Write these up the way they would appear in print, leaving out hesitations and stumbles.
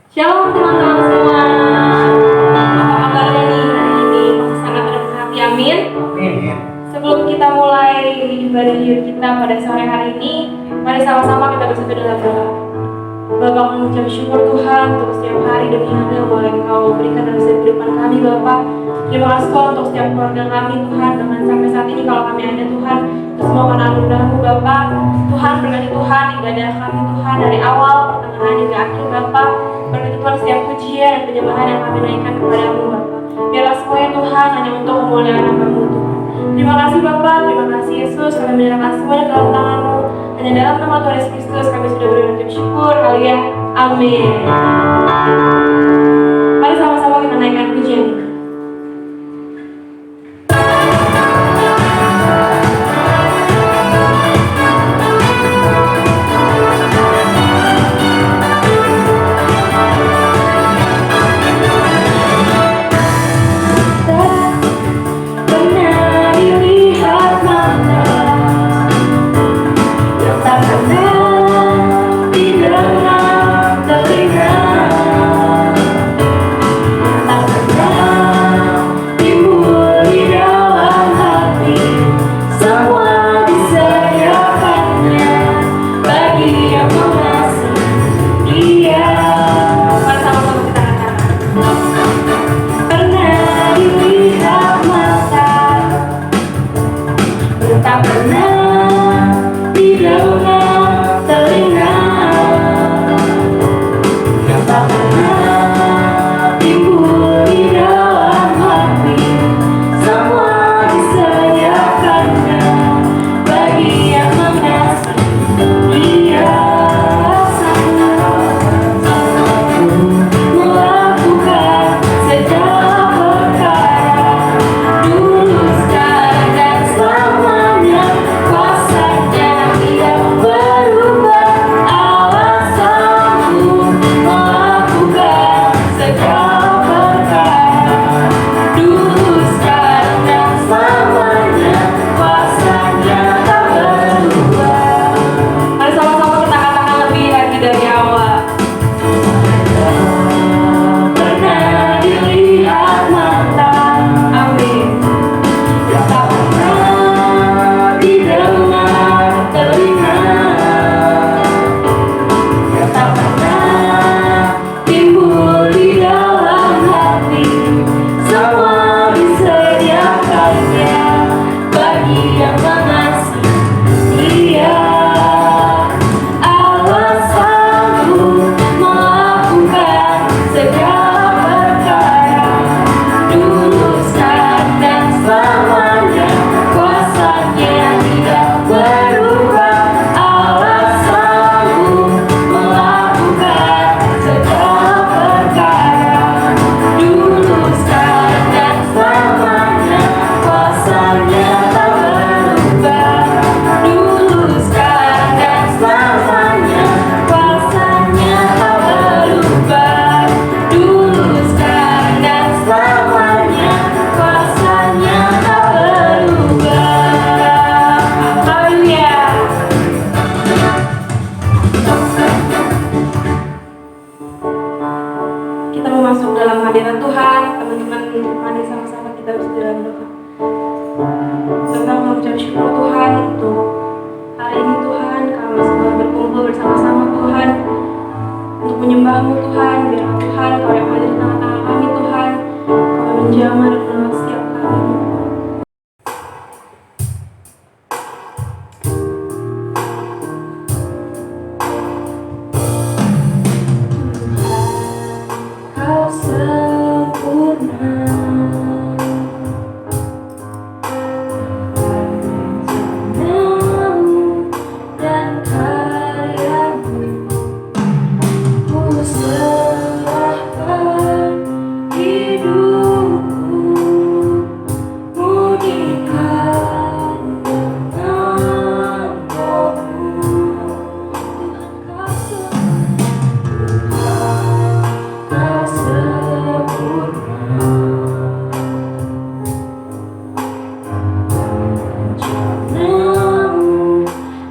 Shalom teman-teman semua. Apa kabarnya nih hari ini? Masih sangat berhati, amin. Sebelum kita mulai ibadah liur kita pada sore hari ini, mari sama-sama kita bersatu dalam doa. Bapa, mengucap syukur Tuhan untuk setiap hari demi hari yang boleh Engkau berikan dalam setiap kehidupan kami, Bapa. Terima kasih Tuhan untuk setiap keluarga kami, Tuhan. Dengan sampai saat ini kalau kami ada, Tuhan, itu semua karena anugerah-Mu, Bapa. Tuhan, berkati Tuhan ibadah kami, Tuhan, dari awal, pertengahan hingga akhir, Bapa. Berkati Tuhan setiap pujian dan penyembahan yang kami naikkan kepada-Mu, Bapa. Biarlah semuanya Tuhan hanya untuk kemuliaan nama-Mu, Tuhan. Terima kasih Bapa, terima kasih Yesus, kami menyerahkan semuanya dalam tangan-Mu. Hanya dalam nama Tuhan Yesus Kristus kami sudah berucap syukur, haleluya, amin. Mari sama-sama kita naikkan pujian kita.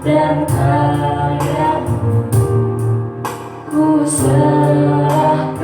Dan karyamu ku serahkan.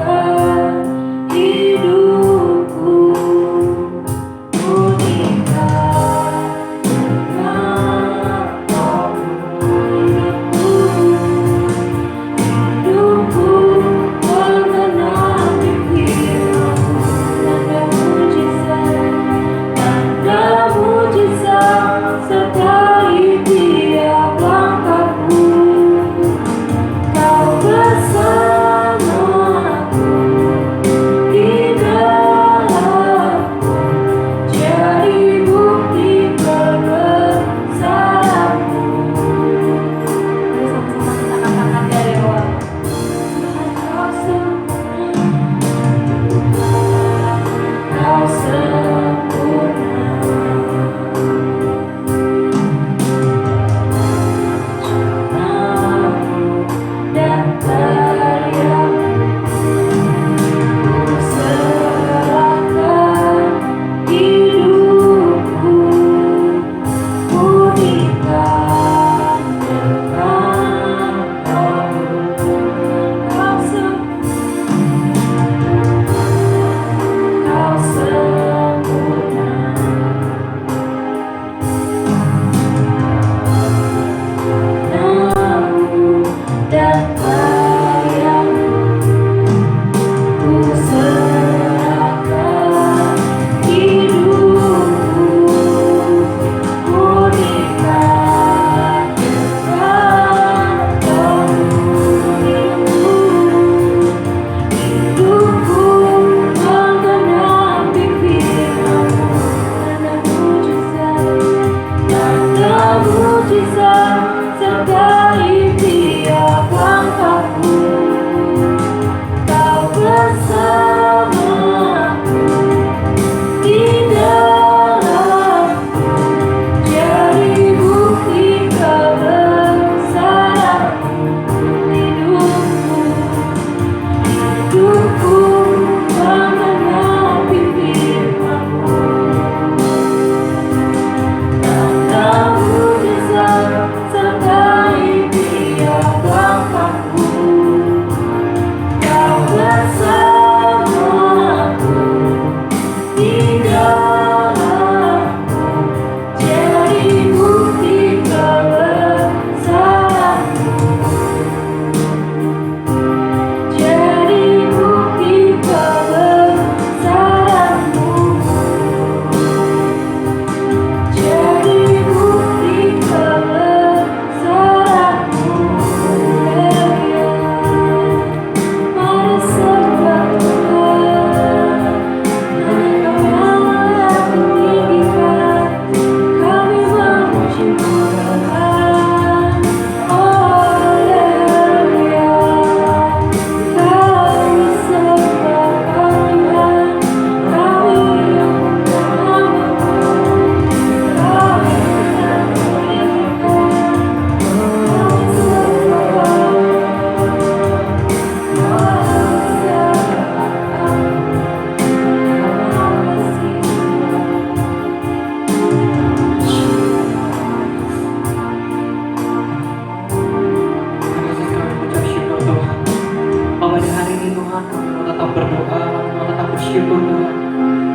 bersyukur Tuhan,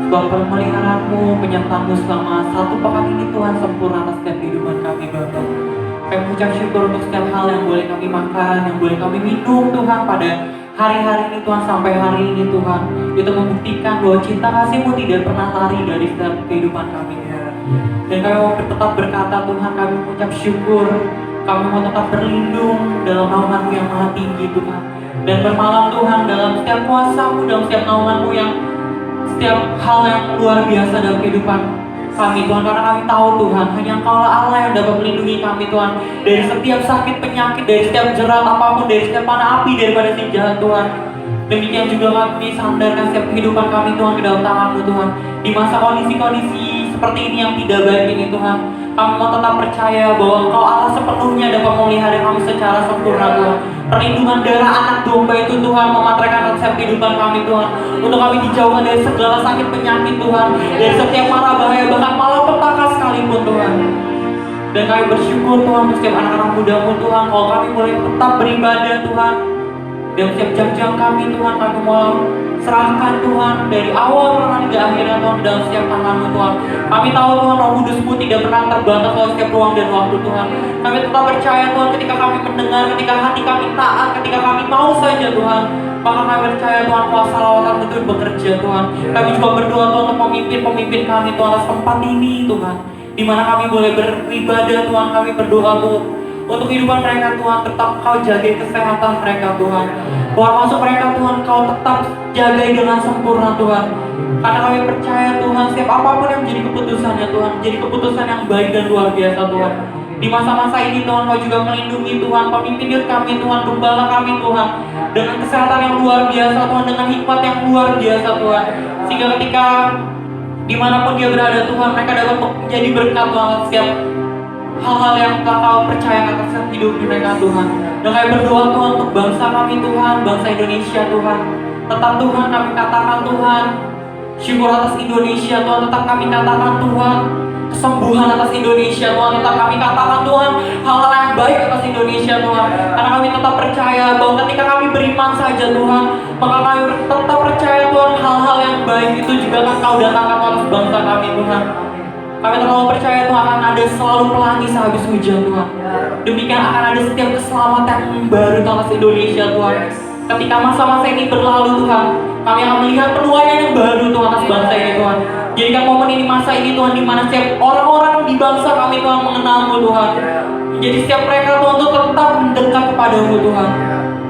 sebab pemeliharaanmu, penyertaanmu selama 1 pekan ini Tuhan sempurna atas setiap kehidupan kami Bapa. Kami mengucap syukur untuk setiap hal yang boleh kami makan, yang boleh kami minum Tuhan pada hari-hari ini Tuhan, sampai hari ini Tuhan. Itu membuktikan bahwa cinta kasih-Mu tidak pernah lari dari setiap kehidupan kami Tuhan. Dan kami mau tetap berkata Tuhan, kami mengucap syukur, kami mau tetap berlindung dalam naungan-Mu yang maha tinggi Tuhan. Dan bermalam Tuhan dalam setiap kuasa-Mu, dalam setiap naungan-Mu yang setiap hal yang luar biasa dalam kehidupan kami Tuhan. Karena kami tahu Tuhan, hanya Engkau-lah Allah yang dapat melindungi kami Tuhan dari setiap sakit penyakit, dari setiap jerat apapun, dari setiap panah api daripada si jahat Tuhan. Demikian juga kami sandarkan setiap kehidupan kami Tuhan ke dalam tangan-Mu Tuhan. Di masa kondisi-kondisi seperti ini yang tidak baik ini Tuhan, kami mau tetap percaya bahwa Engkau Allah sepenuhnya dapat memelihara kami secara sempurna Tuhan. Perlindungan darah anak domba itu Tuhan mematerakan setiap kehidupan kami Tuhan, untuk kami dijauhkan dari segala sakit penyakit Tuhan, dari setiap mara bahaya, bahkan malapetaka sekalipun Tuhan. Dan kami bersyukur Tuhan untuk setiap anak-anak muda-Mu Tuhan, kalau kami boleh tetap beribadah Tuhan. Dan setiap jam-jam kami Tuhan, kami mau serahkan Tuhan dari awal perjalanan hingga akhirnya Tuhan dalam setiap tangan-Mu Tuhan. Kami tahu Tuhan Roh Kudus-Mu tidak pernah terbatas oleh setiap ruang dan waktu Tuhan. Kami tetap percaya Tuhan, ketika kami mendengar, ketika hati kami taat, ketika kami mau saja Tuhan, maka kami percaya Tuhan kuasa lawatan itu bekerja Tuhan. Kami juga berdoa Tuhan untuk pemimpin-pemimpin kami Tuhan atas tempat ini Tuhan, di mana kami boleh beribadah Tuhan. Kami berdoa Tuhan untuk kehidupan mereka Tuhan, tetap Kau jaga kesehatan mereka Tuhan. Keluar masuk mereka Tuhan, Kau tetap jaga dengan sempurna Tuhan. Karena kami percaya Tuhan, setiap apapun yang menjadi keputusannya Tuhan, menjadi keputusan yang baik dan luar biasa Tuhan. Di masa-masa ini Tuhan, Kau juga melindungi Tuhan pemimpin kami Tuhan, gembala kami Tuhan, dengan kesehatan yang luar biasa Tuhan, dengan hikmat yang luar biasa Tuhan. Sehingga ketika dimanapun dia berada Tuhan, mereka dapat menjadi berkat Tuhan setiap hal-hal yang Kau percayakan atas hidup mereka Tuhan. Dan kami berdoa Tuhan untuk bangsa kami Tuhan, bangsa Indonesia Tuhan. Tetap Tuhan kami katakan Tuhan, syukur atas Indonesia Tuhan. Tetap kami katakan Tuhan, kesembuhan atas Indonesia Tuhan. Tetap kami katakan Tuhan, hal-hal yang baik atas Indonesia Tuhan. Karena kami tetap percaya bahwa ketika kami beriman saja Tuhan, maka kami tetap percaya Tuhan, hal-hal yang baik itu juga akan Kau datangkan atas bangsa kami Tuhan. Kami terlalu percaya Tuhan akan ada selalu pelangi sehabis hujan Tuhan. Demikian akan ada setiap keselamatan yang baru atas Indonesia Tuhan. Ketika masa-masa ini berlalu Tuhan, kami akan melihat penuaian yang baru Tuhan atas bangsa ini Tuhan. Jadikan momen ini, masa ini Tuhan, di mana setiap orang-orang di bangsa kami Tuhan mengenal-Mu Tuhan. Jadi setiap mereka Tuhan untuk tetap mendekat kepada-Mu Tuhan.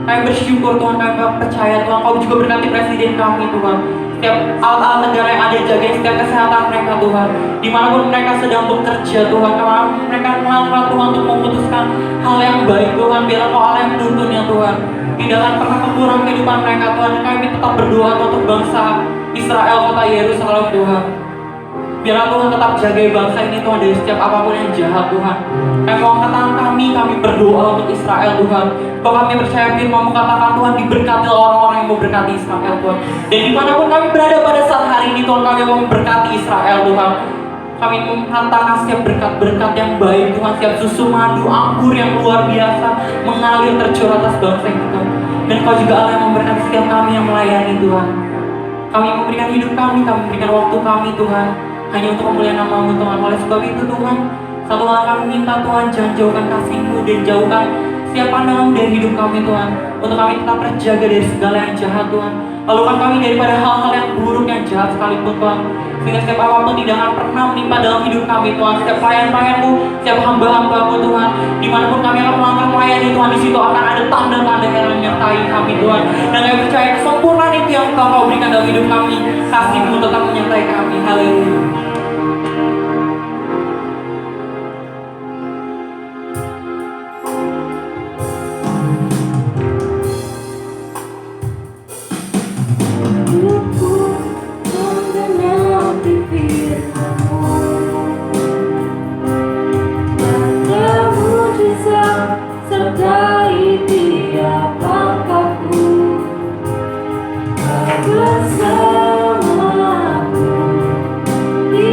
Kami bersyukur Tuhan, kami percaya Tuhan, Kau juga berkati presiden kami Tuhan. Setiap alat-alat negara yang ada, jaga setiap kesehatan mereka Tuhan. Dimanapun mereka sedang bekerja Tuhan, mereka melakukan Tuhan untuk memutuskan hal yang baik Tuhan. Biarlah Kau Allah yang menuntunnya Tuhan. Tidak akan pernah berkurang kehidupan mereka Tuhan. Kami tetap berdoa untuk bangsa Israel, kota Yerusalem Tuhan. Biarlah Tuhan tetap jaga bangsa ini Tuhan dari setiap apapun yang jahat Tuhan. Kami mau katakan kami berdoa untuk Israel Tuhan. Bahwa kami percaya firman-Mu katakan Tuhan, diberkati orang-orang yang memberkati Israel Tuhan. Dan dimanapun kami berada pada saat hari ini Tuhan, kami mau memberkati Israel Tuhan. Kami mengatakan setiap berkat-berkat yang baik Tuhan, setiap susu madu, anggur yang luar biasa mengalir tercurah atas bangsa ini Tuhan. Dan Kau juga Allah yang memberkati setiap kami yang melayani Tuhan. Kami memberikan hidup kami memberikan waktu kami Tuhan, hanya untuk memuliakan nama-Mu Tuhan. Oleh sebab itu Tuhan, satu hal kami minta Tuhan, jangan jauhkan kasih-Mu dan jauhkan setiap pandangan dari hidup kami Tuhan, untuk kami tetap terjaga dari segala yang jahat Tuhan. Lalukan kami daripada hal-hal yang buruk, yang jahat sekalipun Tuhan, sehingga setiap apapun tidak akan pernah menimpa dalam hidup kami Tuhan. Setiap pelayan-pelayan-Mu, setiap hamba-hamba-Mu Tuhan, dimanapun kami akan melangkah melayani Tuhan, di situ akan ada tanda-tanda yang menyertai kami Tuhan. Dan kami percaya kesempurnaan itu yang Kau berikan dalam hidup kami, kasih-Mu tetap menyertai kami. Haleluya. Bersamaku di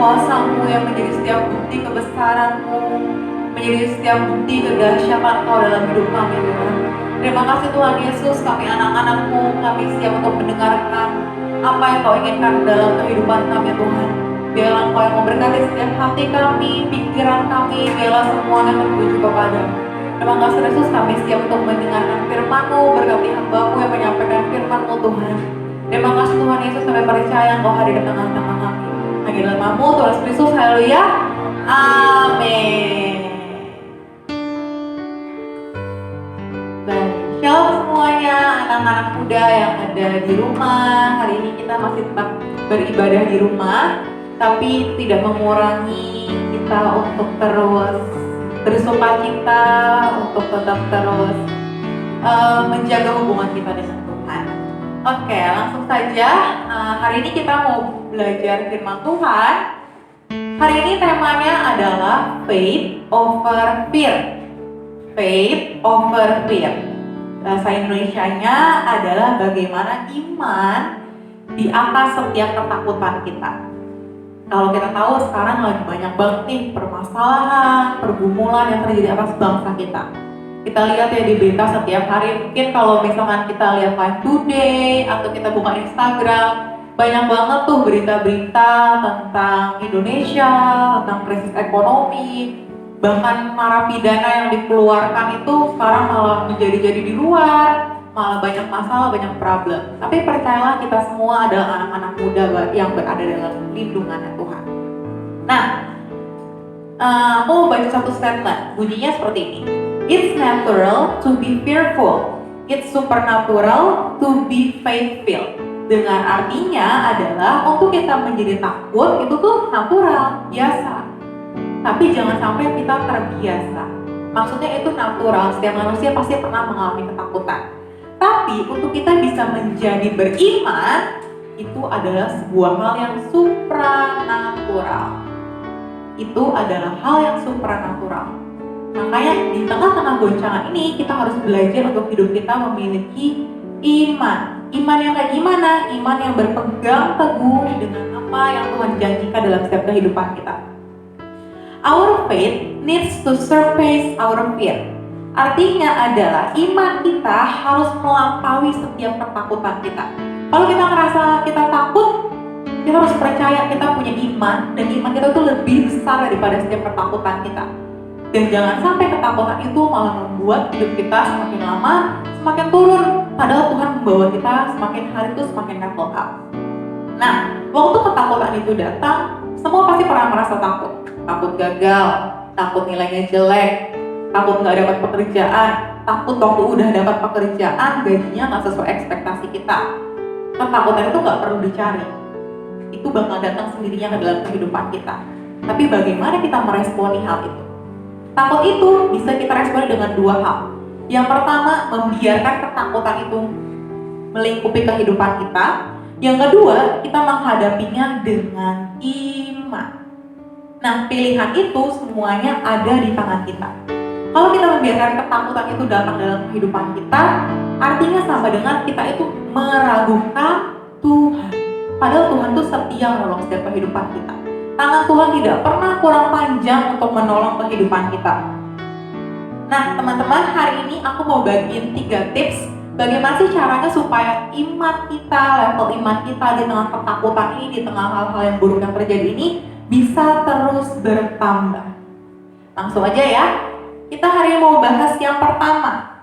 kuasa-Mu yang menjadi setiap bukti kebesaran-Mu, menjadi setiap bukti kedahsyatan Kau dalam hidup kami Tuhan. Terima kasih Tuhan Yesus, kami anak-anak-Mu, kami siap untuk mendengarkan apa yang Kau inginkan dalam kehidupan kami Tuhan. Biarlah Engkau yang memberkati setiap hati kami, pikiran kami, biarlah semuanya tertuju kepada-Mu. Terima kasih Yesus, kami siap untuk mendengarkan firman-Mu, berkati hamba-Mu yang menyampaikan firman-Mu Tuhan. Terima kasih Tuhan Yesus, kami percaya Engkau hadir di tengah-tengah kami. Hanya dalam nama-Mu Tuhan Yesus, haleluya, amin. Baik, shalom semuanya anak-anak muda yang ada di rumah. Hari ini kita masih tetap beribadah di rumah, tapi tidak mengurangi kita untuk terus bersukacita, untuk tetap terus menjaga hubungan kita dengan Tuhan. Oke, langsung saja. Hari ini kita mau belajar firman Tuhan. Hari ini temanya adalah faith over fear. Faith over fear. Bahasa Indonesianya adalah bagaimana iman di atas setiap ketakutan kita. Kalau kita tahu sekarang lagi banyak banget nih permasalahan, pergumulan yang terjadi atas bangsa kita. Kita lihat ya di berita setiap hari. Mungkin kalau misalkan kita lihat Live Today atau kita buka Instagram, banyak banget tuh berita-berita tentang Indonesia, tentang krisis ekonomi. Bahkan narapidana yang dikeluarkan itu sekarang malah menjadi-jadi di luar, malah banyak masalah, banyak problem. Tapi percayalah kita semua adalah anak-anak muda yang berada dalam lindungan Tuhan. Nah, aku mau baca satu statement, bunyinya seperti ini. It's natural to be fearful. It's supernatural to be faith-filled. Dengan artinya adalah untuk kita menjadi takut itu tuh natural, biasa. Tapi jangan sampai kita terbiasa. Maksudnya itu natural, setiap manusia pasti pernah mengalami ketakutan. Tapi untuk kita bisa menjadi beriman, itu adalah sebuah hal yang supranatural. Itu adalah hal yang supranatural. Makanya di tengah-tengah goncangan ini kita harus belajar untuk hidup kita memiliki iman. Iman yang kayak gimana? Iman yang berpegang teguh dengan apa yang Tuhan janjikan dalam setiap kehidupan kita. Our faith needs to surpass our fear. Artinya adalah iman kita harus melampaui setiap ketakutan kita. Kalau kita ngerasa kita takut, kita harus percaya kita punya iman, dan iman kita itu lebih besar daripada setiap ketakutan kita. Dan jangan sampai ketakutan itu malah membuat hidup kita semakin lama semakin turun, padahal Tuhan membawa kita semakin hari itu semakin level up. Nah, waktu ketakutan itu datang, semua pasti pernah merasa takut. Takut gagal, takut nilainya jelek, takut nggak dapat pekerjaan, takut waktu udah dapat pekerjaan gajinya nggak sesuai ekspektasi kita. Ketakutan itu nggak perlu dicari, itu bakal datang sendirinya ke dalam kehidupan kita. Tapi bagaimana kita meresponi hal itu? Takut itu bisa kita responi dengan dua hal. Yang pertama, membiarkan ketakutan itu melingkupi kehidupan kita. Yang kedua, kita menghadapinya dengan iman. Nah, pilihan itu semuanya ada di tangan kita. Kalau kita membiarkan ketakutan itu datang dalam kehidupan kita, artinya sama dengan kita itu meragukan Tuhan. Padahal Tuhan itu setia menolong setiap kehidupan kita. Tangan Tuhan tidak pernah kurang panjang untuk menolong kehidupan kita. Nah, teman-teman, hari ini aku mau bagiin 3 tips bagaimana sih caranya supaya iman kita, level iman kita di tengah ketakutan ini, di tengah hal-hal yang buruk yang terjadi ini bisa terus bertambah. Langsung aja ya. Kita hari ini mau bahas yang pertama.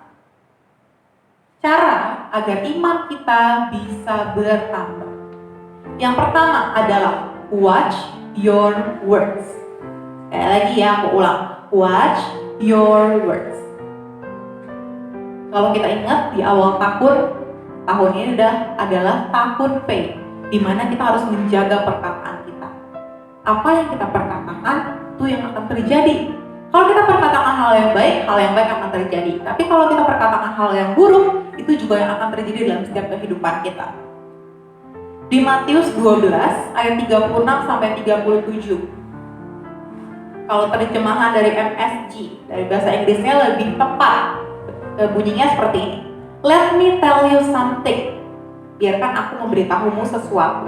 Cara agar iman kita bisa bertambah. Yang pertama adalah watch your words. Sekali lagi ya, aku ulang. Watch your words. Kalau kita ingat di awal tahun ini adalah tahun faith, di mana kita harus menjaga perkataan kita. Apa yang kita perkatakan itu yang akan terjadi. Kalau kita perkatakan hal yang baik akan terjadi. Tapi kalau kita perkatakan hal yang buruk, itu juga yang akan terjadi dalam setiap kehidupan kita. Di Matius 12 ayat 36 sampai 37. Kalau terjemahan dari MSG, dari bahasa Inggrisnya lebih tepat, bunyinya seperti ini. Let me tell you something. Biarkan aku memberitahumu sesuatu.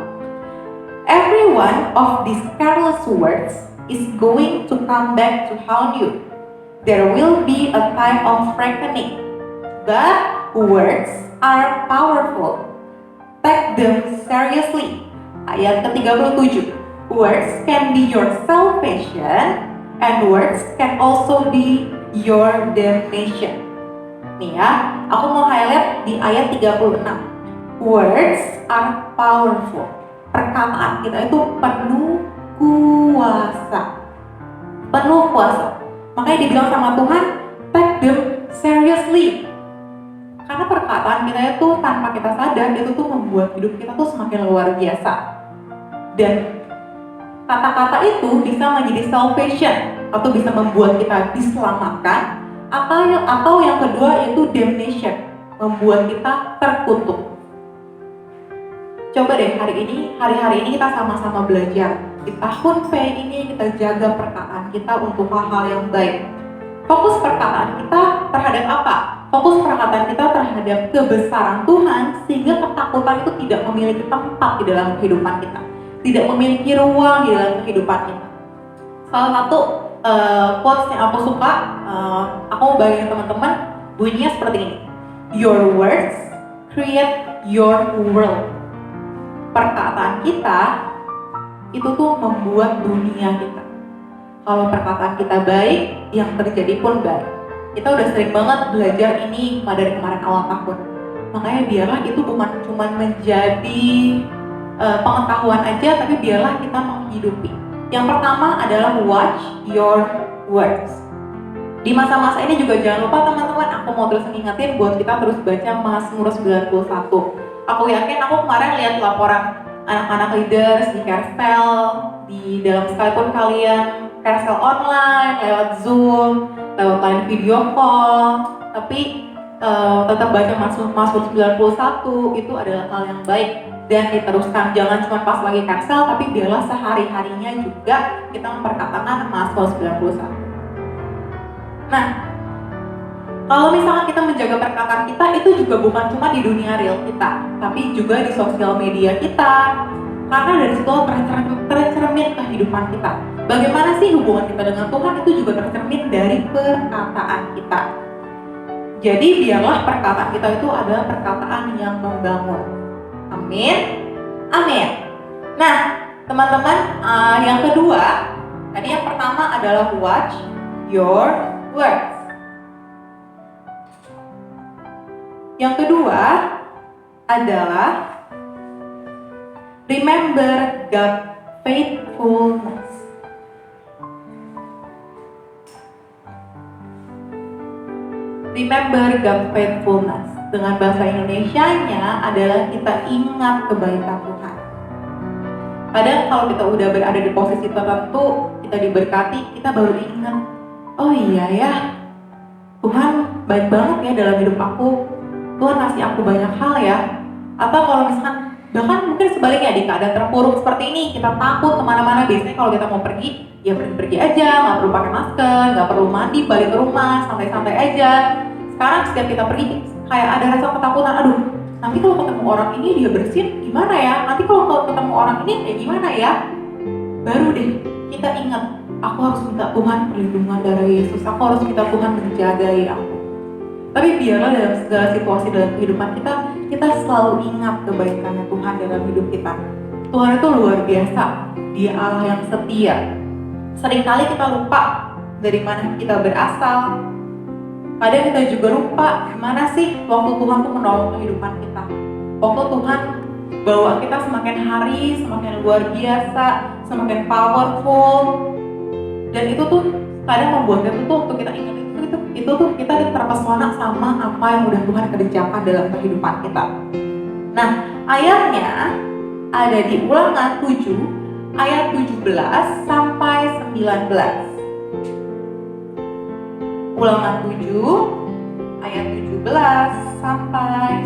Every one of these careless words is going to come back to haunt you. There will be a time of reckoning. But words are powerful. Take them seriously. Ayat ke-37. Words can be your salvation and words can also be your damnation. Nih ya, aku mau highlight di ayat 36. Words are powerful. Perkataan kita itu penuh kuasa. Penuh kuasa. Makanya dibilang sama Tuhan, take them seriously. Karena perkataan kita itu tanpa kita sadar, itu tuh membuat hidup kita tuh semakin luar biasa. Dan kata-kata itu bisa menjadi salvation atau bisa membuat kita diselamatkan, atau yang kedua yaitu damnation, membuat kita terkutuk. Coba deh hari-hari ini kita sama-sama belajar. Di tahun P ini kita jaga perkataan kita untuk hal-hal yang baik. Fokus perkataan kita terhadap apa? Fokus perkataan kita terhadap kebesaran Tuhan, sehingga ketakutan itu tidak memiliki tempat di dalam kehidupan kita, tidak memiliki ruang di dalam kehidupan kita. Salah satu quotes yang aku suka, aku mau bagiin teman-teman, bunyinya seperti ini. Your words create your world. Perkataan kita itu tuh membuat dunia kita. Kalau perkataan kita baik, yang terjadi pun baik. Kita udah sering banget belajar ini dari kemarin awal tahun. Makanya biarlah itu bukan cuma menjadi pengetahuan aja, tapi biarlah kita menghidupi. Yang pertama adalah watch your words. Di masa-masa ini juga jangan lupa teman-teman, aku mau terus mengingetin buat kita terus baca Mazmur 91. Aku yakin, aku kemarin lihat laporan anak-anak leaders di Carousel, di dalam sekalipun kalian Carousel online, lewat Zoom, lewat line video call, tapi tetap baca Mazmur 91 itu adalah hal yang baik dan diteruskan. Jangan cuma pas lagi Carousel, tapi biarlah sehari-harinya juga kita memperkatakan Mazmur 91. Nah, kalau misalkan kita menjaga perkataan kita, itu juga bukan cuma di dunia real kita, tapi juga di sosial media kita. Karena dari situ tercermin kehidupan kita. Bagaimana sih hubungan kita dengan Tuhan, itu juga tercermin dari perkataan kita. Jadi biarlah perkataan kita itu adalah perkataan yang membangun. Amin. Amin. Nah, teman-teman, yang kedua, tadi yang pertama adalah watch your words. Yang kedua adalah remember God's faithfulness. Remember God's faithfulness. Dengan bahasa Indonesianya adalah kita ingat kebaikan Tuhan. Kadang kalau kita udah berada di posisi tertentu, kita diberkati, kita baru ingat, oh iya ya, Tuhan baik banget ya dalam hidup aku. Tuhan ngasih aku banyak hal ya. Atau kalau misalkan, bahkan mungkin sebaliknya di keadaan terpuruk seperti ini, kita takut kemana-mana. Biasanya kalau kita mau pergi, ya pergi aja, nggak perlu pakai masker, nggak perlu mandi, balik ke rumah, santai-santai aja. Sekarang setiap kita pergi, kayak ada rasa ketakutan, aduh, nanti kalau ketemu orang ini dia bersin, gimana ya? Nanti kalau ketemu orang ini kayak gimana ya? Baru deh, kita ingat, aku harus minta Tuhan perlindungan dari Yesus, aku harus minta Tuhan menjagai aku. Tapi biarlah dalam segala situasi dalam kehidupan kita, kita selalu ingat kebaikannya Tuhan dalam hidup kita. Tuhan itu luar biasa, Dia Allah yang setia. Seringkali kita lupa dari mana kita berasal. Kadang kita juga lupa gimana sih waktu Tuhan tuh menolong kehidupan kita. Waktu Tuhan bawa kita semakin hari, semakin luar biasa, semakin powerful. Dan itu tuh kadang membuat kita tuh waktu kita ingat itu tuh kita terpesona sama apa yang udah Tuhan kerjakan dalam kehidupan kita. Nah, ayatnya ada di Ulangan 7 ayat 17 sampai 19. Ulangan 7 ayat 17 sampai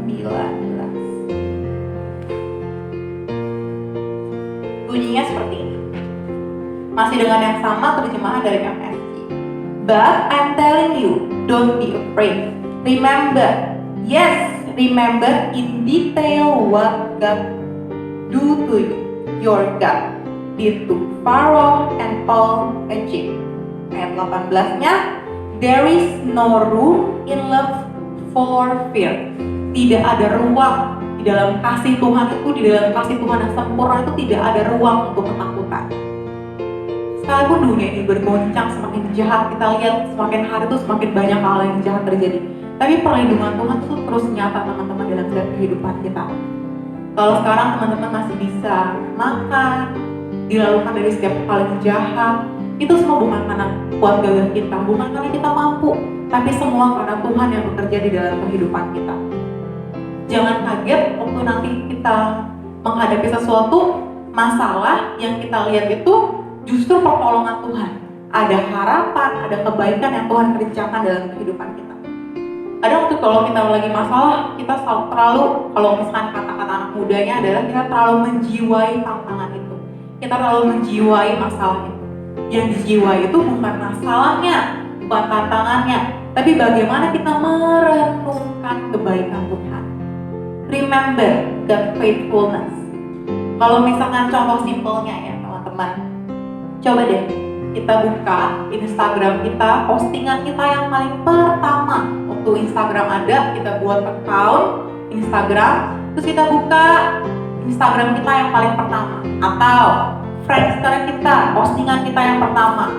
19. Bunyinya seperti ini. Masih dengan yang sama, terjemahan dari MSI. But I'm telling you, don't be afraid. Remember, yes, remember in detail what God do to you. your God did to Pharaoh and all Egypt. Ayat 18-nya, there is no room in love for fear. Tidak ada ruang di dalam kasih Tuhan itu, di dalam kasih Tuhan yang sempurna itu tidak ada ruang untuk ketakutan. Sekalipun dunia ini bergoncang, semakin jahat, kita lihat semakin hari itu semakin banyak hal yang jahat terjadi. Tapi perlindungan Tuhan itu terus nyata teman-teman dalam kehidupan kita. Kalau sekarang teman-teman masih bisa makan, dilalukan dari setiap hal yang jahat, itu semua bukan karena kuat gagah kita, bukan karena kita mampu, tapi semua karena Tuhan yang bekerja di dalam kehidupan kita. Jangan kaget waktu nanti kita menghadapi sesuatu masalah yang kita lihat itu justru pertolongan Tuhan. Ada harapan, ada kebaikan yang Tuhan kerjakan dalam kehidupan kita. Kadang waktu kalau kita lagi masalah, kita terlalu, kalau misalkan kata-kata anak mudanya adalah kita terlalu menjiwai tantangan itu. Kita terlalu menjiwai masalah itu. Yang dijiwai itu bukan masalahnya, bukan tantangannya, tapi bagaimana kita merenungkan kebaikan Tuhan. Remember God's faithfulness. Kalau misalkan contoh simpelnya ya teman-teman, coba deh kita buka Instagram kita, postingan kita yang paling pertama. Waktu Instagram ada, kita buat account Instagram, terus kita buka Instagram kita yang paling pertama. Atau Friendster kita, postingan kita yang pertama.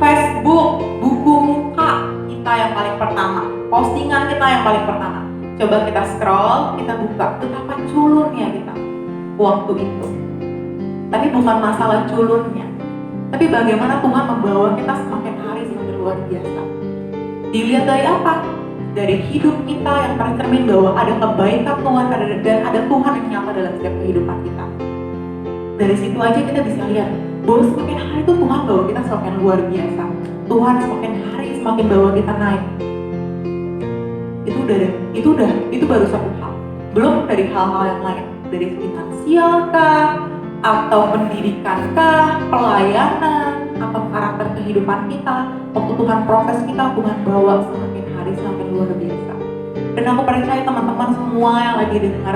Facebook, buku muka kita yang paling pertama, postingan kita yang paling pertama. Coba kita scroll, kita buka, betapa culunnya kita waktu itu. Tapi bukan masalah culunnya, tapi bagaimana Tuhan membawa kita semakin hari semakin luar biasa. Dilihat dari apa? Dari hidup kita yang tercermin bahwa ada kebaikan Tuhan dan ada Tuhan yang nyata dalam setiap kehidupan kita. Dari situ aja kita bisa lihat bahwa semakin hari itu Tuhan bawa kita semakin luar biasa. Tuhan semakin hari semakin bawa kita naik. Itu baru satu hal. Belum dari hal-hal yang lain, dari finansial kah, atau pendidikan kah, pelayanan, atau karakter kehidupan kita. Waktu Tuhan proses kita, Tuhan bawa semakin hari semakin luar biasa. Dan aku percaya teman-teman semua yang lagi dengar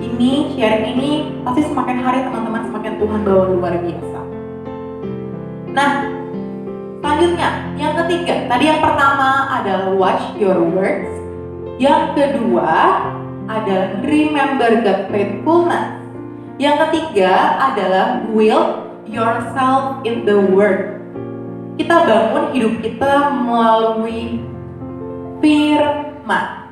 ini, sharing ini, pasti semakin hari teman-teman semakin Tuhan bawa luar biasa. Nah, selanjutnya, yang ketiga, tadi yang pertama adalah watch your words. Yang kedua adalah remember God's faithfulness. Yang ketiga adalah will yourself in the word. Kita bangun hidup kita melalui firman.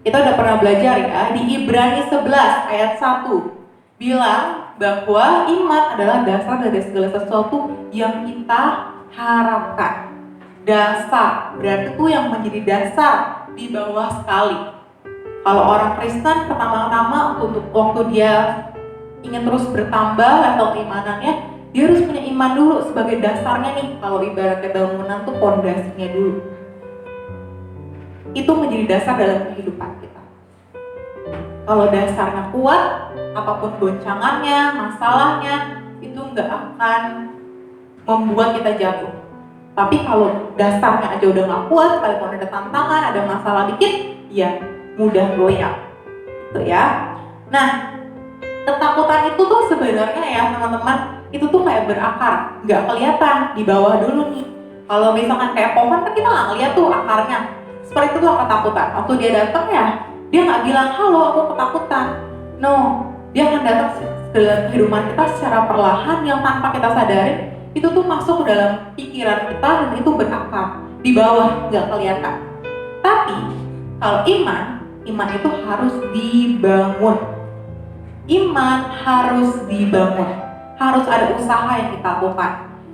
Kita udah pernah belajar ya, di Ibrani 11 ayat 1 bilang bahwa iman adalah dasar dari segala sesuatu yang kita harapkan. Dasar, berarti itu yang menjadi dasar di bawah sekali. Kalau orang Kristen pertama-tama untuk waktu dia ingin terus bertambah level keimanannya, dia harus punya iman dulu sebagai dasarnya nih. Kalau ibaratnya bangunan tuh pondasinya dulu. Itu menjadi dasar dalam kehidupan kita. Kalau dasarnya kuat, apapun goncangannya, masalahnya, itu nggak akan membuat kita jatuh. Tapi kalau dasarnya aja udah nggak kuat, sekalipun ada tantangan, ada masalah dikit, ya mudah goyang. Gitu ya. Nah, ketakutan itu tuh sebenarnya ya teman-teman, itu tuh kayak berakar, nggak kelihatan di bawah dulu nih. Kalau misalkan kayak pohon kan kita nggak ngeliat tuh akarnya. Seperti itu tuh ketakutan. Waktu dia datang ya, dia nggak bilang halo aku ketakutan. No, dia akan datang dalam kehidupan kita secara perlahan yang tanpa kita sadari. Itu tuh masuk ke dalam pikiran kita dan itu berakar di bawah, nggak kelihatan. Tapi kalau iman itu harus dibangun. Iman harus dibangun, harus ada usaha yang kita lakukan.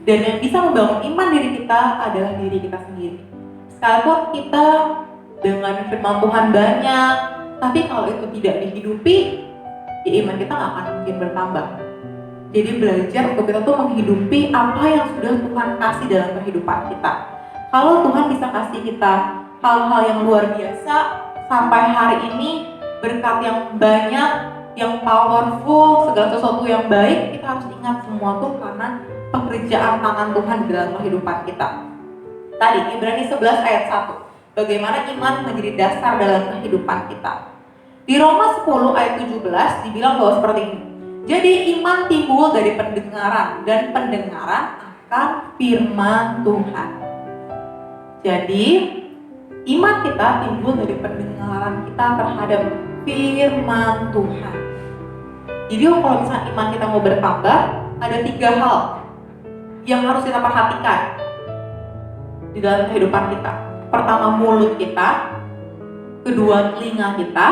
Dan yang bisa membangun iman diri kita adalah diri kita sendiri. Sekalipun kita dengan firman Tuhan banyak, tapi kalau itu tidak dihidupi, ya iman kita nggak akan mungkin bertambah. Jadi belajar untuk kita tuh menghidupi apa yang sudah Tuhan kasih dalam kehidupan kita. Kalau Tuhan bisa kasih kita hal-hal yang luar biasa sampai hari ini, berkat yang banyak, yang powerful, segala sesuatu yang baik, kita harus ingat semua tuh karena pekerjaan tangan Tuhan di dalam kehidupan kita. Tadi Ibrani 11 ayat 1, bagaimana iman menjadi dasar dalam kehidupan kita. Di Roma 10 ayat 17 dibilang bahwa seperti ini, Jadi iman timbul dari pendengaran dan pendengaran akan firman Tuhan. Jadi iman kita timbul dari pendengaran kita terhadap firman Tuhan. Jadi kalau misalnya iman kita mau bertambah, ada 3 hal yang harus kita perhatikan di dalam kehidupan kita. Pertama, mulut kita. Kedua, telinga kita.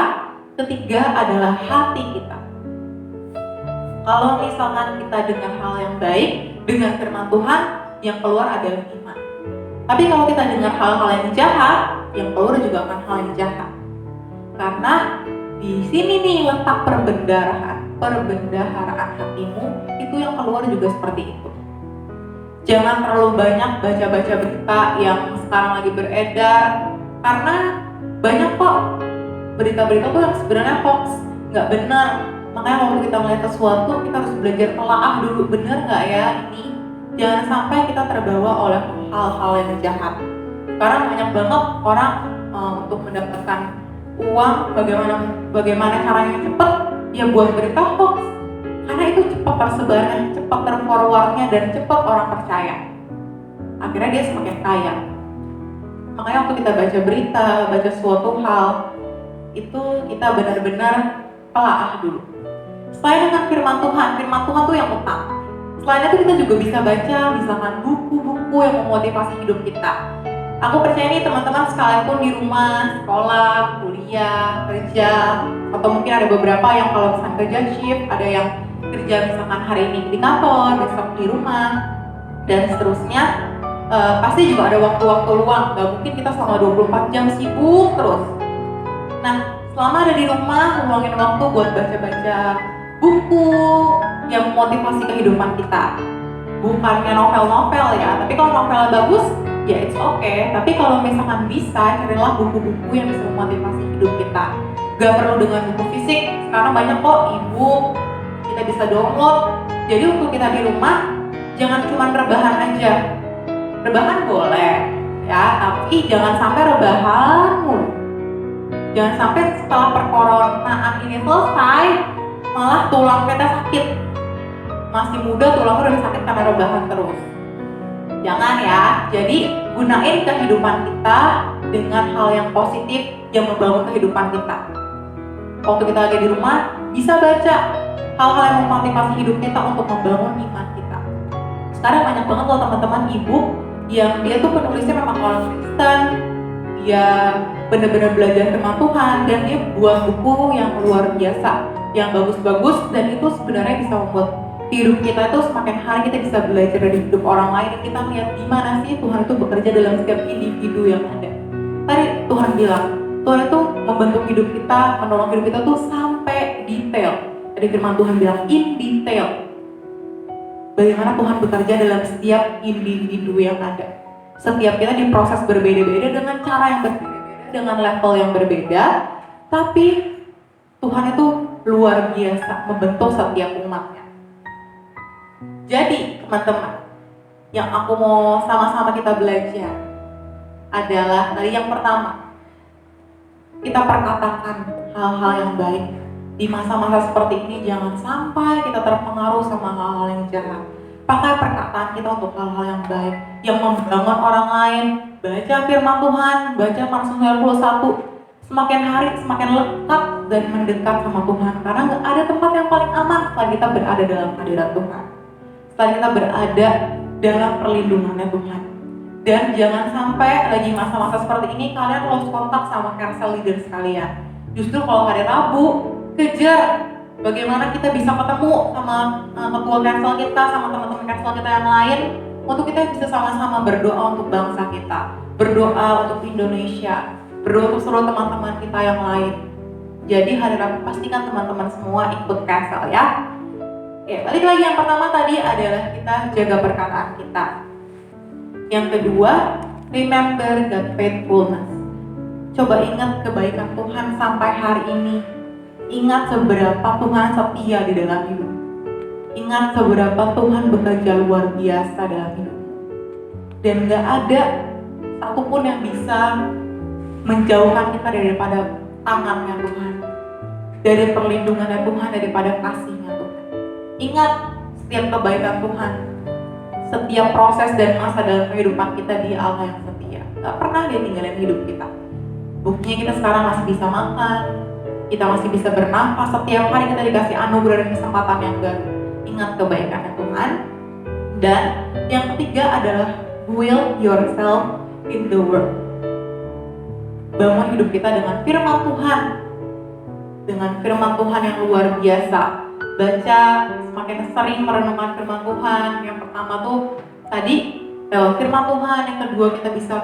Ketiga adalah hati kita. Kalau misalkan kita dengar hal yang baik, dengar firman Tuhan, yang keluar adalah iman. Tapi kalau kita dengar hal-hal yang jahat, yang keluar juga akan hal yang jahat. Karena di sini nih letak perbendaharaan hatimu, itu yang keluar juga seperti itu. Jangan terlalu banyak baca-baca berita yang sekarang lagi beredar, karena banyak kok berita-berita tuh yang sebenarnya hoax, nggak benar. Makanya waktu kita melihat sesuatu, kita harus belajar telaah dulu, benar nggak ya ini? Jangan sampai kita terbawa oleh hal-hal yang jahat. Sekarang banyak banget orang untuk mendapatkan uang, bagaimana caranya cepat, ya buat berita hoax. Karena itu cepat tersebarnya, cepat terforwardnya, dan cepat orang percaya. Akhirnya dia semakin kaya. Makanya waktu kita baca berita, baca suatu hal, itu kita benar-benar telaah dulu. Selain dengan firman Tuhan tuh yang utama. Selain itu kita juga bisa baca misalkan buku-buku yang memotivasi hidup kita. Aku percaya nih teman-teman sekalian pun di rumah, sekolah, kuliah, kerja, atau mungkin ada beberapa yang kalau misalkan kerja shift, ada yang kerja misalkan hari ini di kantor, besok di rumah, dan seterusnya. Pasti juga ada waktu-waktu luang, gak mungkin kita selama 24 jam sibuk terus. Nah, selama ada di rumah, luangin waktu buat baca-baca buku yang memotivasi kehidupan kita. Bukannya novel-novel ya, tapi kalau novelnya bagus, ya it's okay. Tapi kalau misalkan bisa, carilah buku-buku yang bisa memotivasi hidup kita. Gak perlu dengan buku fisik, sekarang banyak kok e-book, kita bisa download. Jadi untuk kita di rumah, jangan cuma rebahan aja. Rebahan boleh, ya, tapi jangan sampai rebahan mulu. Jangan sampai setelah perkoronaan ini selesai, malah tulang kita sakit. Masih muda tulangnya udah sakit karena rebahan terus. Jangan ya. Jadi gunain kehidupan kita dengan hal yang positif yang membangun kehidupan kita. Waktu kita lagi di rumah, bisa baca hal-hal yang memotivasi hidup kita untuk membangun iman kita. Sekarang banyak banget loh teman-teman e-book yang dia tuh penulisnya memang orang Kristen. Dia benar-benar belajar firman Tuhan dan dia buat buku yang luar biasa, yang bagus-bagus, dan itu sebenarnya bisa membuat hidup kita itu semakin hari kita bisa belajar dari hidup orang lain dan kita lihat gimana sih Tuhan itu bekerja dalam setiap individu yang ada. Tadi Tuhan bilang, Tuhan itu membentuk hidup kita, menolong hidup kita tuh sampai detail. Tadi firman Tuhan bilang in detail. Bagaimana Tuhan bekerja dalam setiap individu yang ada. Setiap kita diproses berbeda-beda dengan cara yang berbeda-beda, dengan level yang berbeda, tapi Tuhan itu luar biasa membentuk setiap umatnya. Jadi teman-teman, yang aku mau sama-sama kita belajar adalah tadi yang pertama, kita perkatakan hal-hal yang baik. Di masa-masa seperti ini jangan sampai kita terpengaruh sama hal-hal yang jahat. Pakai perkataan kita untuk hal-hal yang baik, yang membangun orang lain. Baca firman Tuhan, baca Mazmur 91. Semakin hari semakin lekat dan mendekat sama Tuhan. Karena gak ada tempat yang paling aman setelah kita berada dalam hadirat Tuhan. Setelah kita berada dalam perlindungannya Tuhan. Dan jangan sampai lagi masa-masa seperti ini kalian lost kontak sama cancel leader sekalian. Justru kalau hari Rabu, kejar bagaimana kita bisa ketemu sama ketua cancel kita, sama teman-teman cancel kita yang lain, untuk kita bisa sama-sama berdoa untuk bangsa kita, berdoa untuk Indonesia, berdoa untuk seluruh teman-teman kita yang lain. Jadi hari Rabu pastikan teman-teman semua ikut cancel ya. Oke, balik lagi yang pertama tadi adalah kita jaga perkataan kita. Yang kedua, remember God's faithfulness. Coba ingat kebaikan Tuhan sampai hari ini. Ingat seberapa Tuhan setia di dalam hidup. Ingat seberapa Tuhan bekerja luar biasa dalam hidup. Dan gak ada satupun yang bisa menjauhkan kita daripada tangannya Tuhan, dari perlindungannya Tuhan, daripada kasihnya Tuhan. Ingat setiap kebaikan Tuhan, setiap proses dan masa dalam kehidupan kita, Dia Allah yang setia. Gak pernah Dia tinggalin hidup kita. Buktinya kita sekarang masih bisa makan, kita masih bisa bernafas, setiap hari kita dikasih anugerah dan kesempatan yang baru. Ingat kebaikan Tuhan. Dan yang ketiga adalah build yourself in the word. Bangun hidup kita dengan firman Tuhan, dengan firman Tuhan yang luar biasa. Baca, semakin sering merenungkan firman Tuhan. Yang pertama tuh tadi lewat firman Tuhan, yang kedua kita bisa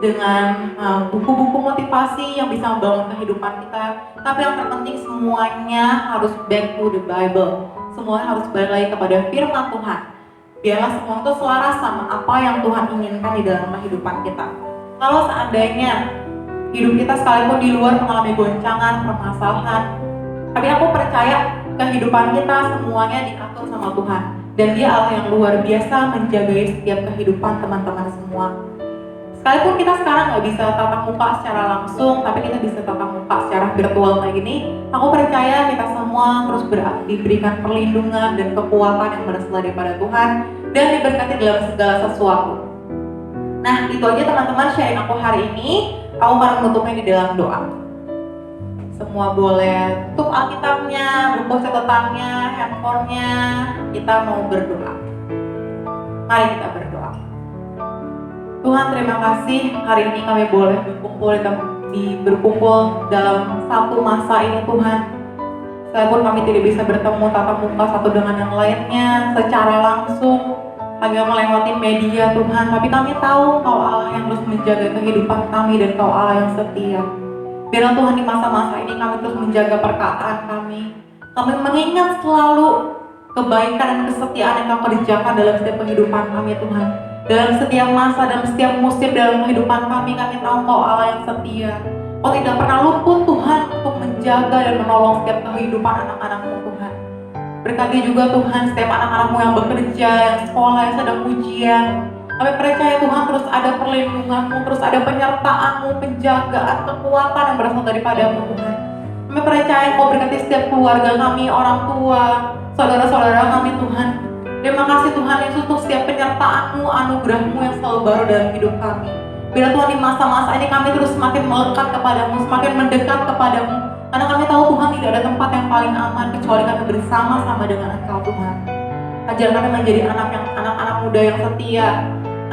dengan buku-buku motivasi yang bisa membangun kehidupan kita. Tapi yang terpenting semuanya harus back to the Bible. Semuanya harus balik lagi kepada firman Tuhan. Biarlah semua itu selaras sama apa yang Tuhan inginkan di dalam kehidupan kita. Kalau seandainya hidup kita sekalipun di luar mengalami goncangan, permasalahan, tapi aku percaya kehidupan kita semuanya diatur sama Tuhan. Dan Dia Allah yang luar biasa menjaga setiap kehidupan teman-teman semua. Sekalipun kita sekarang nggak bisa tatap muka secara langsung, tapi kita bisa tatap muka secara virtual kayak gini, aku percaya kita semua terus diberikan perlindungan dan kekuatan yang berasal daripada Tuhan dan diberkati dalam segala sesuatu. Nah, itu aja teman-teman sharing aku hari ini. Aku akan menutupnya di dalam doa. Semua boleh tutup Alkitabnya, buku catatannya, handphonenya. Kita mau berdoa. Mari kita berdoa. Tuhan, terima kasih hari ini kami boleh berkumpul dalam satu masa ini Tuhan. Sekalipun kami tidak bisa bertemu tatap muka satu dengan yang lainnya secara langsung, hanya melewati media Tuhan, tapi kami tahu Kau Allah yang terus menjaga kehidupan kami dan Kau Allah yang setia. Biarlah Tuhan di masa-masa ini kami terus menjaga perkataan kami. Kami mengingat selalu kebaikan dan kesetiaan yang Kau kerjakan dalam setiap kehidupan kami Tuhan. Dalam setiap masa, dalam setiap musim dalam kehidupan kami tahu Kau Allah yang setia. Kau tidak pernah luput Tuhan untuk menjaga dan menolong setiap kehidupan anak-anak-Mu Tuhan. Berkati juga Tuhan setiap anak-anak-Mu yang bekerja, yang sekolah, yang sedang ujian. Kami percaya Tuhan terus ada perlindungan-Mu, terus ada penyertaan-Mu, penjagaan, kekuatan yang berasal daripada-Mu Tuhan. Kami percaya Kau berkati setiap keluarga kami, orang tua, saudara-saudara kami Tuhan. Terima kasih Tuhan Yesus untuk setiap penyertaan-Mu, anugerah-Mu yang selalu baru dalam hidup kami. Bila Tuhan di masa-masa ini kami terus semakin melekat kepada-Mu, semakin mendekat kepada-Mu. Karena kami tahu Tuhan tidak ada tempat yang paling aman kecuali kami bersama-sama dengan Engkau Tuhan. Ajar kami menjadi anak-anak muda yang setia,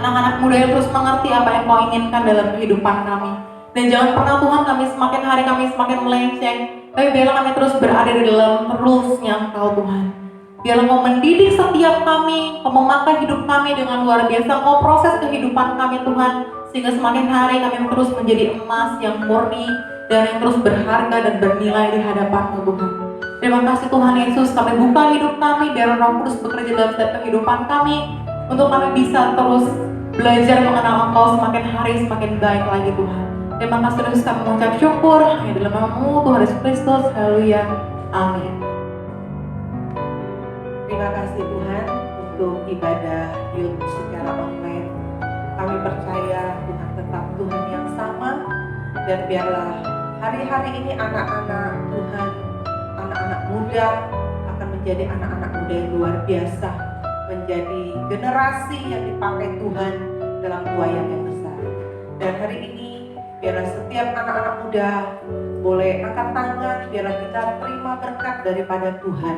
anak-anak muda yang terus mengerti apa yang Kau inginkan dalam kehidupan kami. Dan jangan pernah Tuhan kami semakin hari kami semakin melenceng, tapi biarlah kami terus berada di dalam rules-Nya Engkau Tuhan. Biarlah Kau mendidik setiap kami, Kau memakai hidup kami dengan luar biasa, Kau proses kehidupan kami Tuhan, sehingga semakin hari kami terus menjadi emas yang murni dan yang terus berharga dan bernilai di hadapan-Mu Tuhan. Terima kasih Tuhan Yesus, kami buka hidup kami, biar Roh Kudus bekerja dalam setiap kehidupan kami, untuk kami bisa terus belajar mengenal Engkau semakin hari semakin baik lagi Tuhan. Terima kasih Yesus, kami mengucap syukur hanya dalam nama-Mu Tuhan Yesus Kristus. Haleluya. Amin. Terima kasih Tuhan untuk ibadah youth secara online. Kami percaya Tuhan tetap Tuhan yang sama, dan biarlah hari-hari ini anak-anak Tuhan, anak-anak muda akan menjadi anak-anak muda yang luar biasa, menjadi generasi yang dipakai Tuhan dalam tuaian yang besar. Dan hari ini biarlah setiap anak-anak muda boleh angkat tangan, biarlah kita terima berkat daripada Tuhan.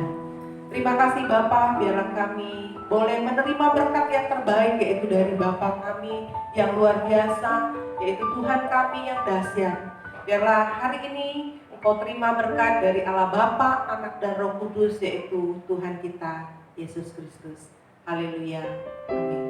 Terima kasih Bapa, biarlah kami boleh menerima berkat yang terbaik, yaitu dari Bapa kami yang luar biasa, yaitu Tuhan kami yang dahsyat. Biarlah hari ini Engkau terima berkat dari Allah Bapa, Anak dan Roh Kudus, yaitu Tuhan kita Yesus Kristus. Haleluya. Amin.